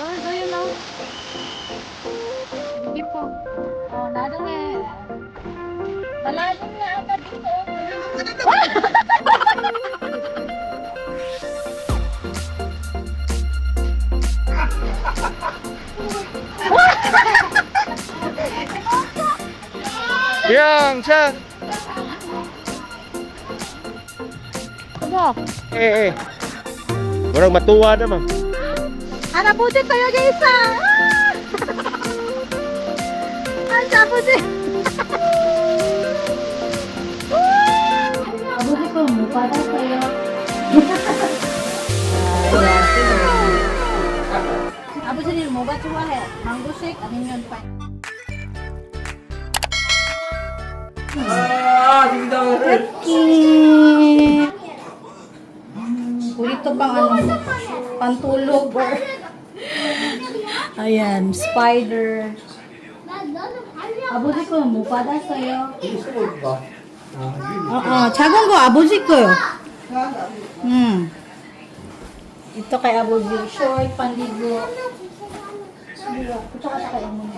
So yun lang. Hindi po. Oh, nadong eh. Maladong na agad dito. Yang, siya. Ano? Orang matuwa naman. Ana puti kayo guys ah! Ana puti! Abuti ko mo para kayo. Abu sini mo ba cuma he? Mango shake anin yun pa. Purito pang ano, pantulog or ayan, spider. 아버지 거는 못 받았어요. 작은 거 아버지 거요. Ito kay abuji, short, pandigo. Kutsaka sa kayo mo.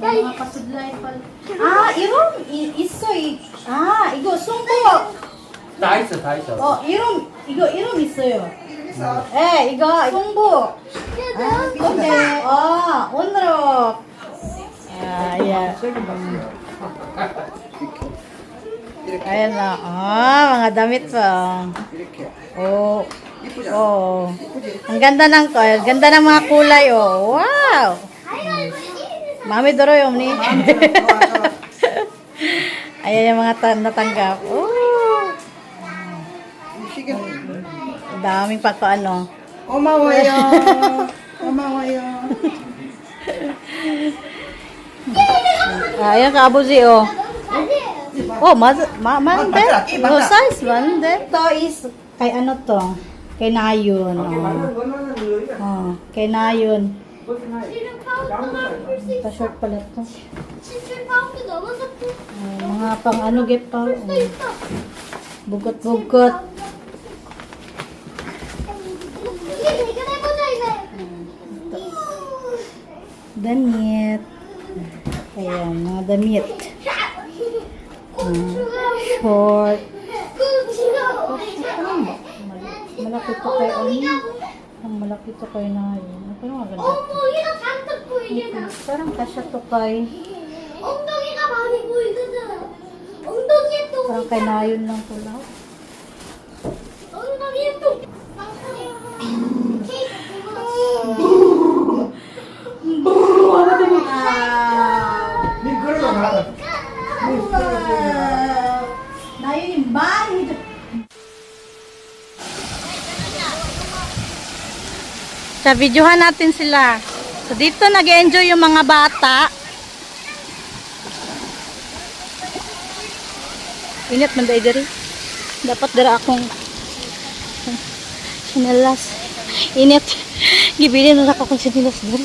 Mga pasudlay pala. 이런 있어요. 이거 송보. 다 있어. 이름 있어요. 네, 이거 송보. 근데 오늘은 야. Ayan na. Mga damit pa. Ang ganda ng mga kulay, oh. Wow! Mami doro yung ni. Ayan yung mga natanggap. Oh. Daming pagpaano. 고마워요. Ayan ka abuji, oh. Oh, mande. Oh, size mande. To is kay ano to? Kay Nayon. Oh, kay Nayon. Pa-short pala to. Mga pang ano get pa. Bugot-bugot. Damit. Ayan, mga damit. Short. Malapit to kay ang malapit to kay Nayon. Pero maganda. 엉덩이가 잔뜩 보이잖아. Parang kasya to kay 엉덩이가 많이 보이잖아. 엉덩이에 또 parang kay Nayon lang to lahat. 엉덩이에 또 Nayon yung bani. Sa videohan natin sila. So dito nag-enjoy yung mga bata. Init man dahil diri. Dapat dara akong sinalas. Init. Gibili na ako kung sinilas diri.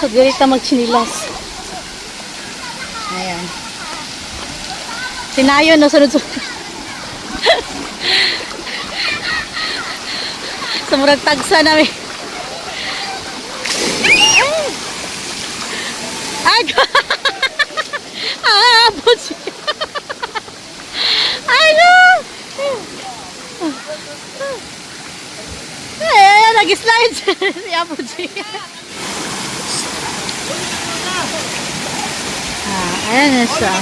So diri ta mag-sinilas. Ayan. Sinayon no sunod-sunod. Sumurag tagsa namin. Ay! Abot siya. Ay, no! Ay, nag-slide si Abot siya. Ayan na siya.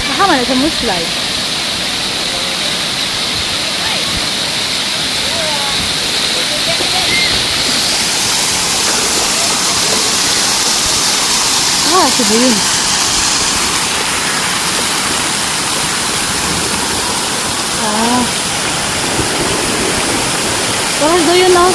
Mahama na siya mo slide. Cebu yun. Parang doon yun, no?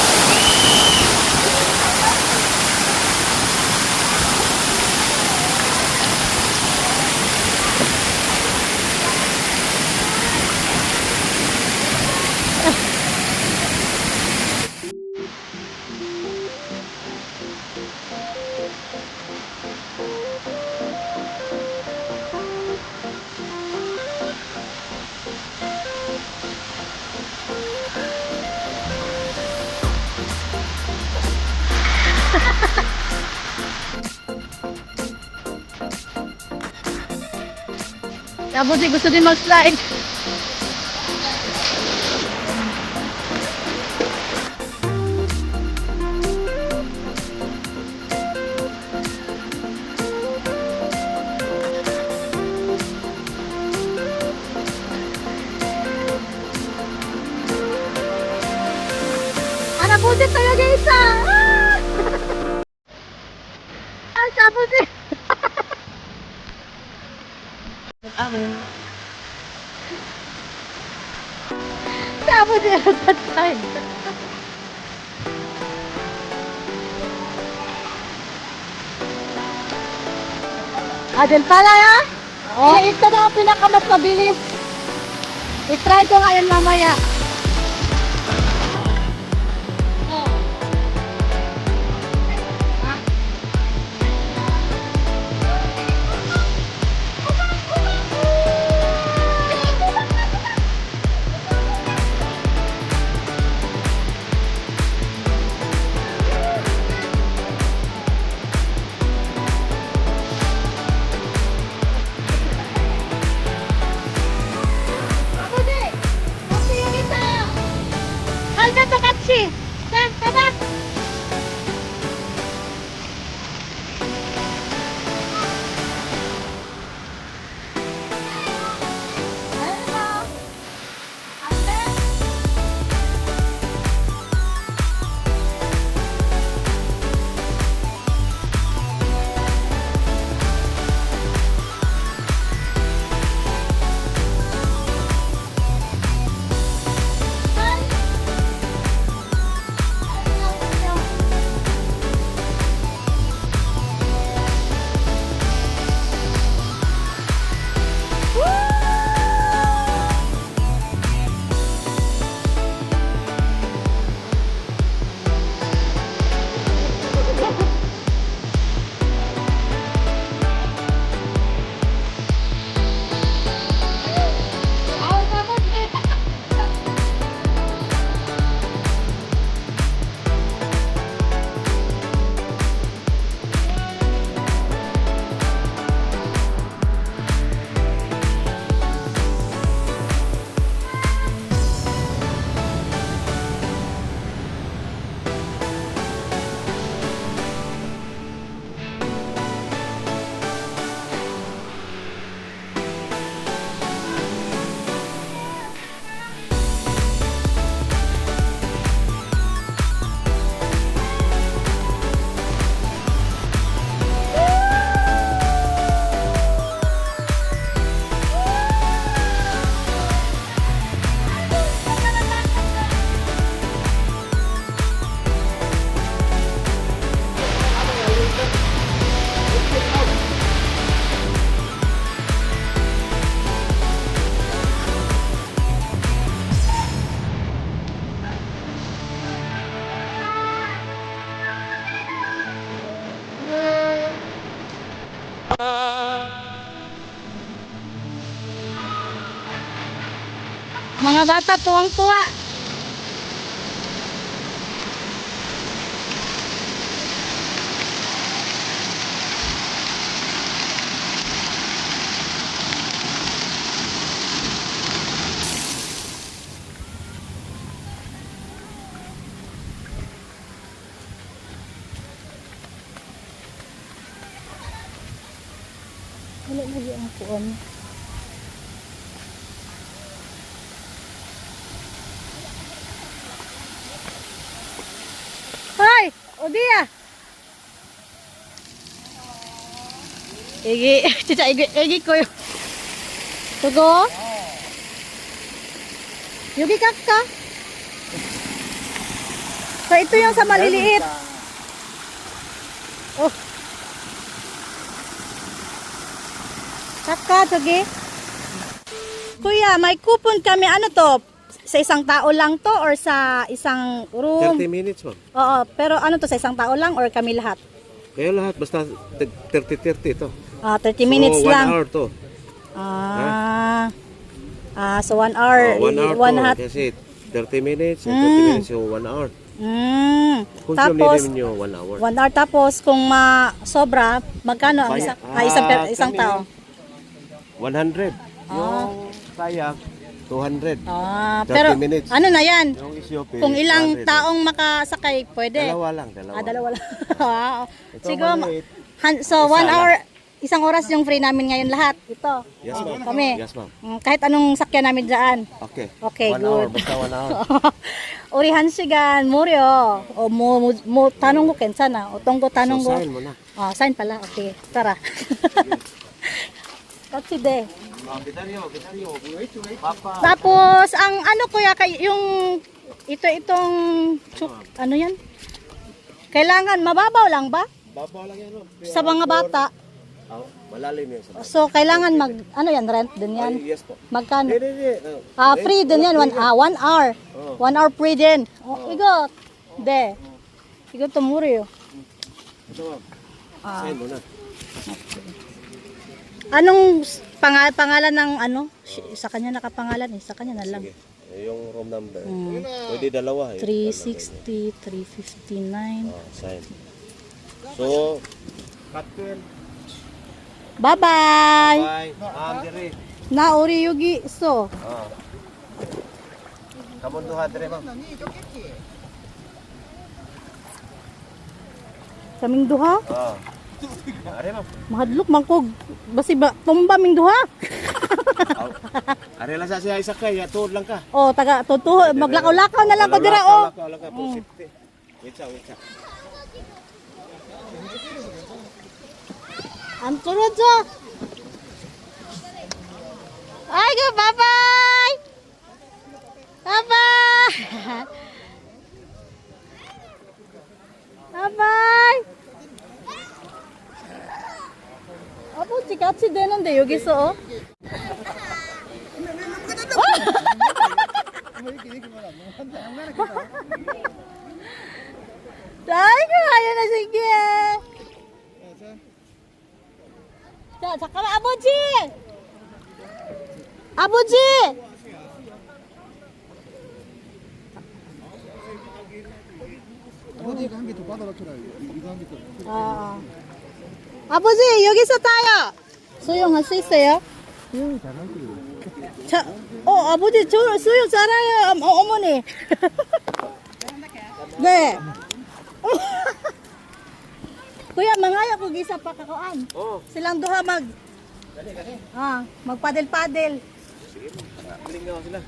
Tapos gusto din mag-slide. Nabuti talaga isa! Ah! Ah, nabuti! Nabuti at that time. Adel pala ya? Oh, ito na ang pinakamas mabilis. I-try ko ngayon mamaya. Mga bata, tuwang-tuwa. Wala lagi ang puon. Hoy! Odia! Igi, cica igi ko yun. Tugo? Yugi kakka? So ito yung sa maliliit. Oh. Kakka, tugi. Kuya, may coupon kami. Ano to? Sa isang tao lang to or sa isang room? 30 minutes, ma'am. Oo, pero ano to, sa isang tao lang or kami lahat? Kayo lahat, basta 30-30 ito. 30 minutes so, 1 lang. hour to. So 1 hour. 1 hour one to. hat. Kasi 30 minutes, 30 minutes yung 1 hour. Kung Tapos, sumili nyo, 1 hour. 1 hour tapos kung sobra, magkano ang isang tao? 100. Yung kayak, 200. 30 pero minutes. ano na yan? Yung Ethiopia, Kung ilang 200. taong makasakay, pwede. Dalawa lang, dalawa. Dalawa lang. Wow. Ito Siguro, maliit. so Isa 1 lang. hour, isang oras yung free namin ngayon lahat. Ito. Yes, ma'am. Kami. Yes, ma'am. Kahit anong sakyan namin dyan. Okay. Okay, 1 hour, good. basta 1 hour. Uri 한시간 무료. mo tanong ko 괜찮아. 어떤 거 tanong So, ko. sign mo na. Sign pala. Okay. Tara. Kasi de. Gitaryo. Papa. Tapos ang ano kuya kay yung itong ano yan? Kailangan mababaw lang ba? Babaw lang yan, no? Sa mga bata. Malalim yan sa bata. So kailangan mag ano yan rent din yan. Ay, yes po. Magkano? Hindi. Free din yan 1 hour. 1 hour free din. Igo. De. Igo to muro. Ito, ma'am. Sign mo na. Anong pangalan ng ano? Sa kanya nakapangalan sa kanya na lang. Sige. Yung room number. Pwede dalawa. 360, 359. Sign. So, Katwin. Bye-bye! Bye. Dire. Nauri yugi so. Kamon duha dire, ma'am. Kaming duha. Are, ma'am. Mahadlok mangkog. Basi ba tumba ming duha. Are lang sa siya isakay, tuod lang ka. Taga tutuho maglakaw-lakaw na lang ko dira Lakaw po safety. Wait sa. Ang turod sa. Ay, go, bye-bye! Bye-bye! Bye-bye! Apo, chikatsi de는데 여기서. 아이고, 아연아, 신기해. 자, 잠깐만, 아버지! 아버지! 아버지가 한 개 더 받아놓더라. 이거 한 개 더. 아버지, 여기서 타요! 수영할 수 있어요? 수영이 잘하지. 자, 아버지, 저 수영 잘해요, 어머니. 네. Kuya, mangaya ko gisa pa kakuan. Silang duha magpadel-padel. Sige, piling na sila.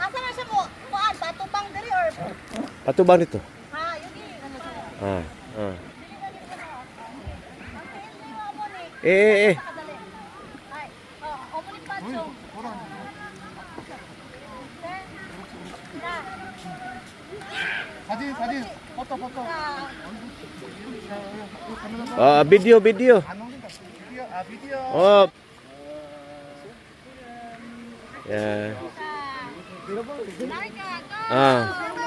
Asa na siya mo? Kuan, patubang diri or Patubang dito. yugi. Eh. Ay, 어머니 빠져. 사진. 포토. Video. 안 올린다. 비디오. Yeah. Narka.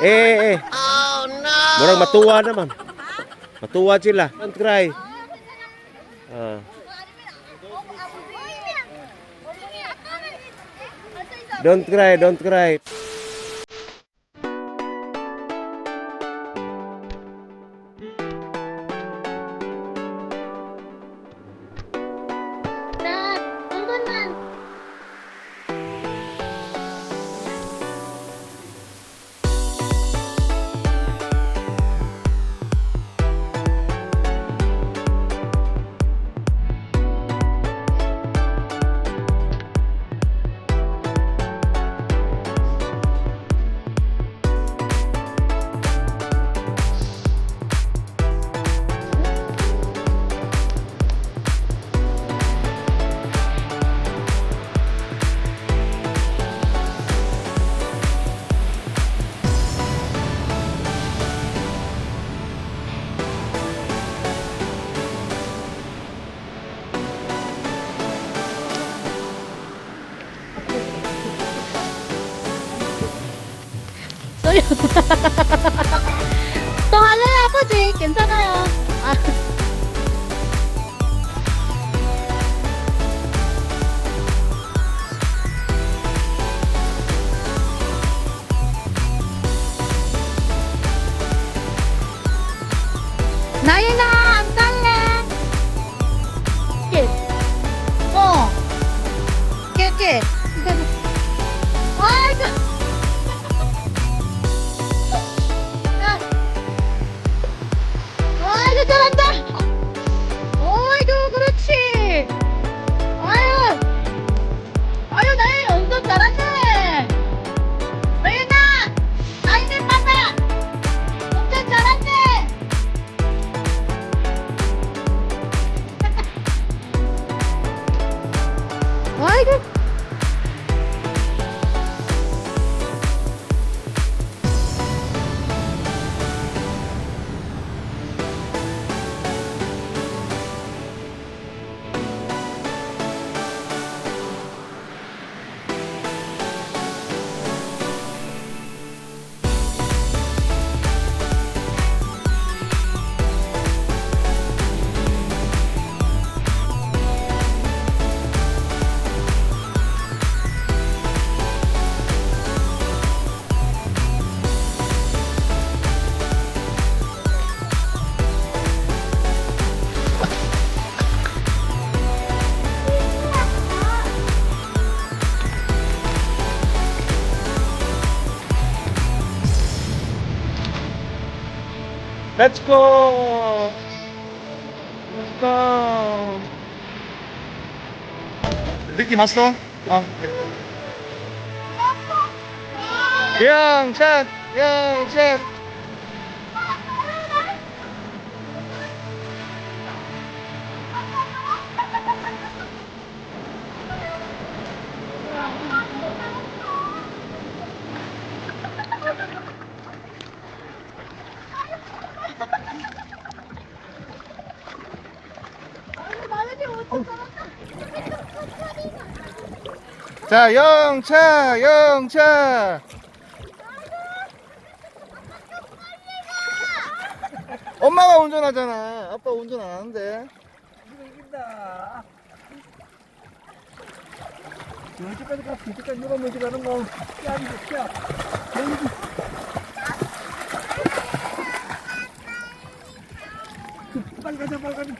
Eh. Oh no. Murang matuwa naman. Matuwa sila. Don't cry. Don't cry. So yun. Tungan na 아버지 괜찮아요. 아. 나윤아 안 갈래? 깨. 깨. 아이고. 야. 아이고 잘한다. 아이고 그렇지. 아유. 아유 나윤 운동 잘하네. 나윤아. 나윤이 봐봐. 운동 잘하네. 아이고. Let's go! Let's go! 느낌 왔어? 영찬! 영찬! 자, 영차, 영차. 엄마가 운전하잖아. 아빠 운전 안 하는데. 이긴다. 언제까지 가? 언제까지 누가 먼저 가는 거? 야, 야. 빨리 가자, 빨리 가자.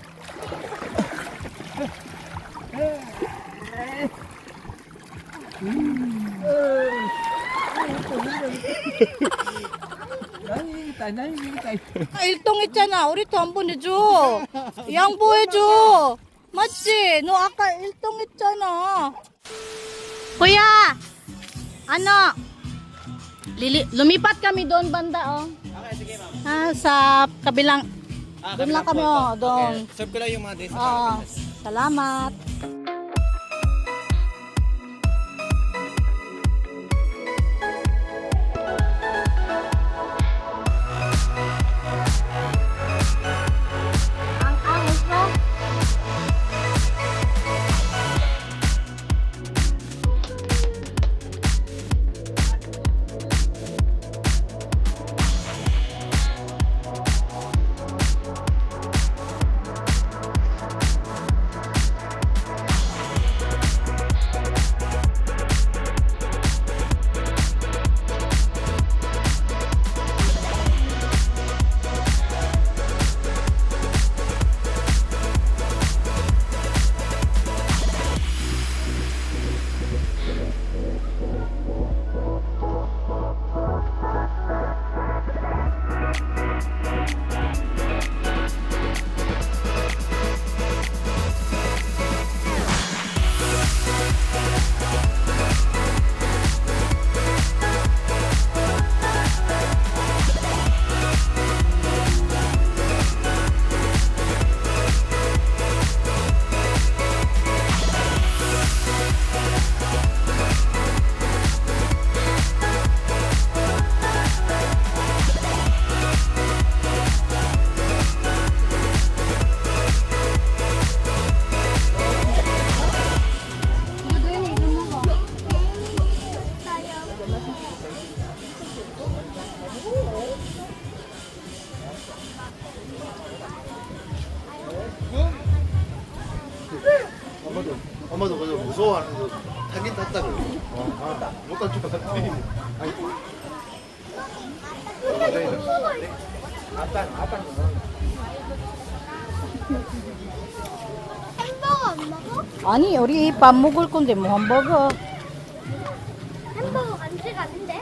일동했잖아. 우리도 한 번 해줘. 양보해줘. 맞지? 너 아까 일동했잖아. Kuya, ano? Lumipat kami doon banda, oh. Okay, sige ma'am. Sa kabilang. Doon lang kami, oh. Doon. Serve ko lang yung mga drinks. Oo. Salamat. Ang angos, no? 무서워하는 거 타긴 탔다고. 못한 척 같아. 햄버거 안 먹어? 아니, 우리 밥 먹을 건데 뭐 햄버거. 햄버거 간식 아닌데?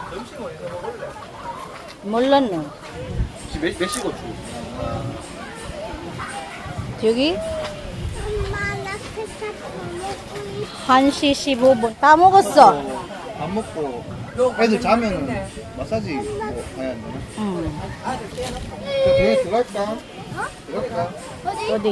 점심 어디서 먹을래? 몰랐네. 몇 시고 주? 저기 엄마 나 세차 먹고 있어. 1시 15분. 다 먹었어. 밥 먹고 애들 자면 마사지 뭐 가야 안 되나? 응. 그래 들어갈까? 들어갈까? 어디? 어디?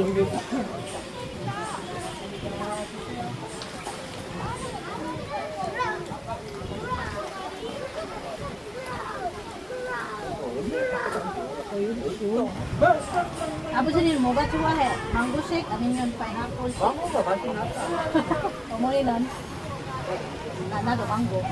아버지는 뭐가 좋아해? 망고식 아니면 파인애플식? 망고가 맛이 낫다. 어머니는? 나도 망고.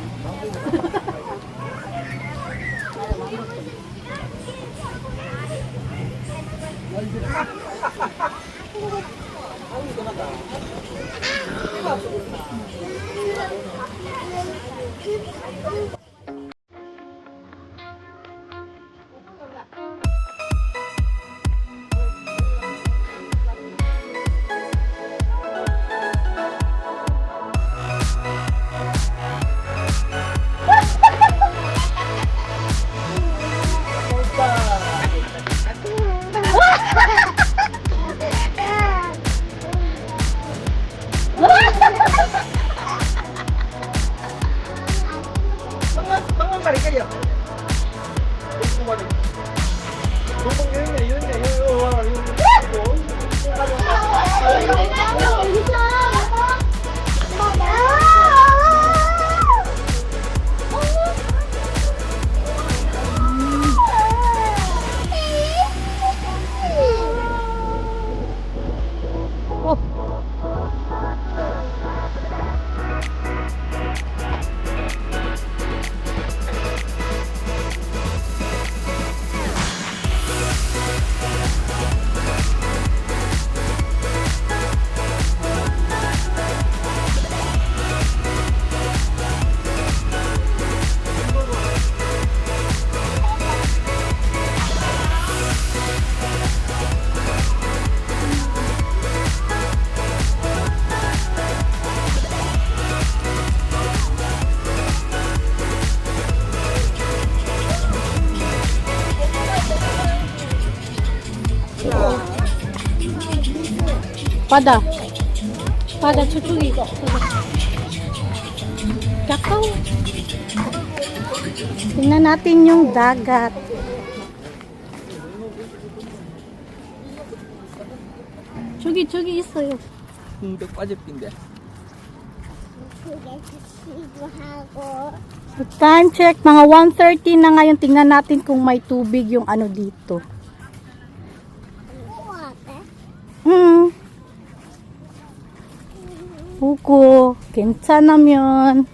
바다. 바다 저쪽이. Kakao. Tingnan natin yung dagat. 저기 있어요. 빠집긴데. 하고 So, time check, mga 1:30 na ngayon. Tingnan natin kung may tubig yung ano dito. 보고 괜찮으면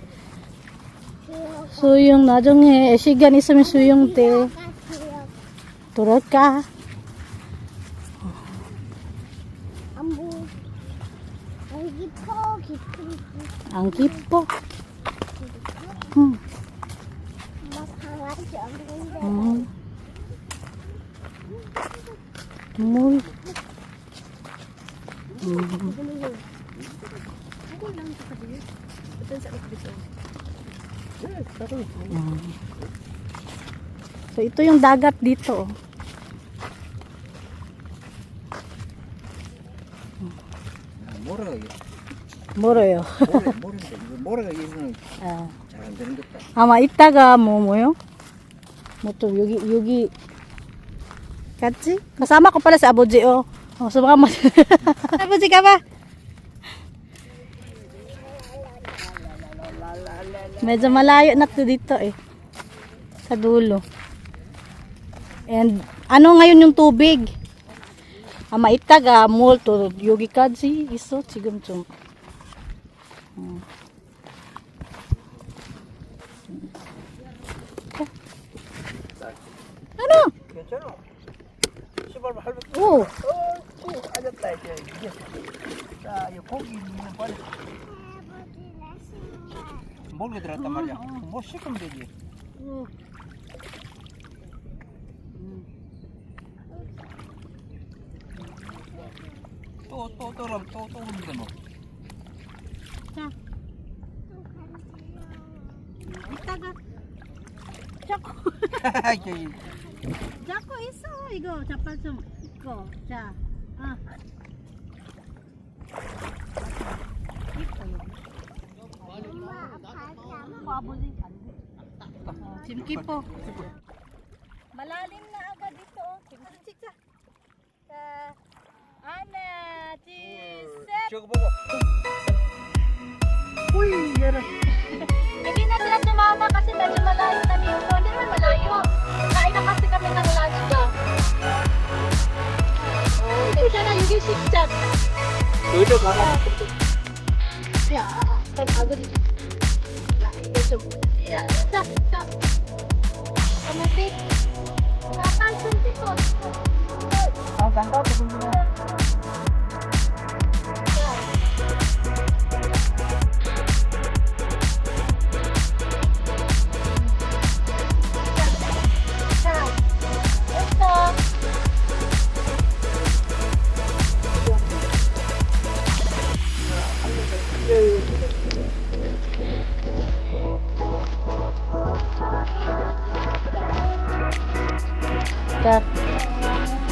수영 나중에 시간 있으면 수영대 들어올까? 안 깊어? 응. 물. So ito yung dagat dito. 뭐라가 이게? 뭐래요? 모래인데 이거 모래가 있으면 아. 잘 안 되는 것 같다. 아마 이따가 뭐요? 뭐 또 여기 같이? Kasama ko pala si Abuji oh. Oh, sumama. Abuji ka ba? Medyo malayo na to dito eh. Sa dulo. And ano ngayon yung tubig? Ama itaga molto yogi kadzi iso 지금 좀. Ano? 괜찮아. 10원 오. 앉았다 이제. 자, 이 고기 있는 거 몰고 들었단 말이야. 뭐 씻으면 되지. 또 오면 돼 뭐. 자. 이따가 자꾸 자꾸 있어 이거 자빨 좀 있고 자 아버지 짐 kipo malalim na agad dito siksa Ana cheese 저거 보고. uy yara Hindi na sila sumama kasi medyo malayo na dito. Hindi naman malayo. Kain na kasi kami ng lunch doon. Sana yung sikchat. 여기로 가라. Ya, pagod. Ya, stop. Kamapit. Kapansin dito. 잠깐 조금.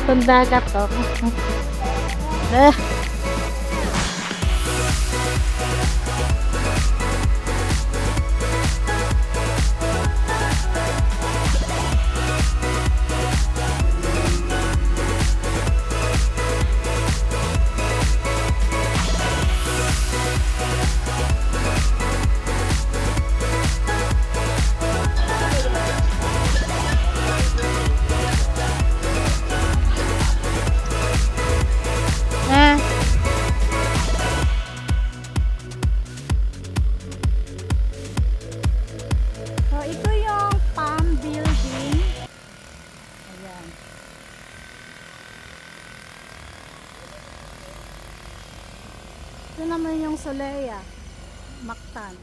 Pendagat toh. So, ito yung palm building. Ayan. Ito naman yung Solea, Mactan.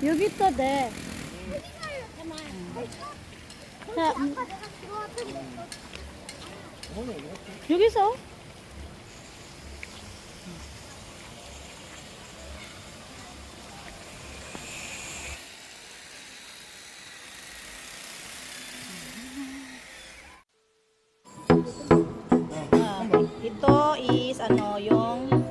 여기 또 돼. 자, 여기서? Ito is ano yung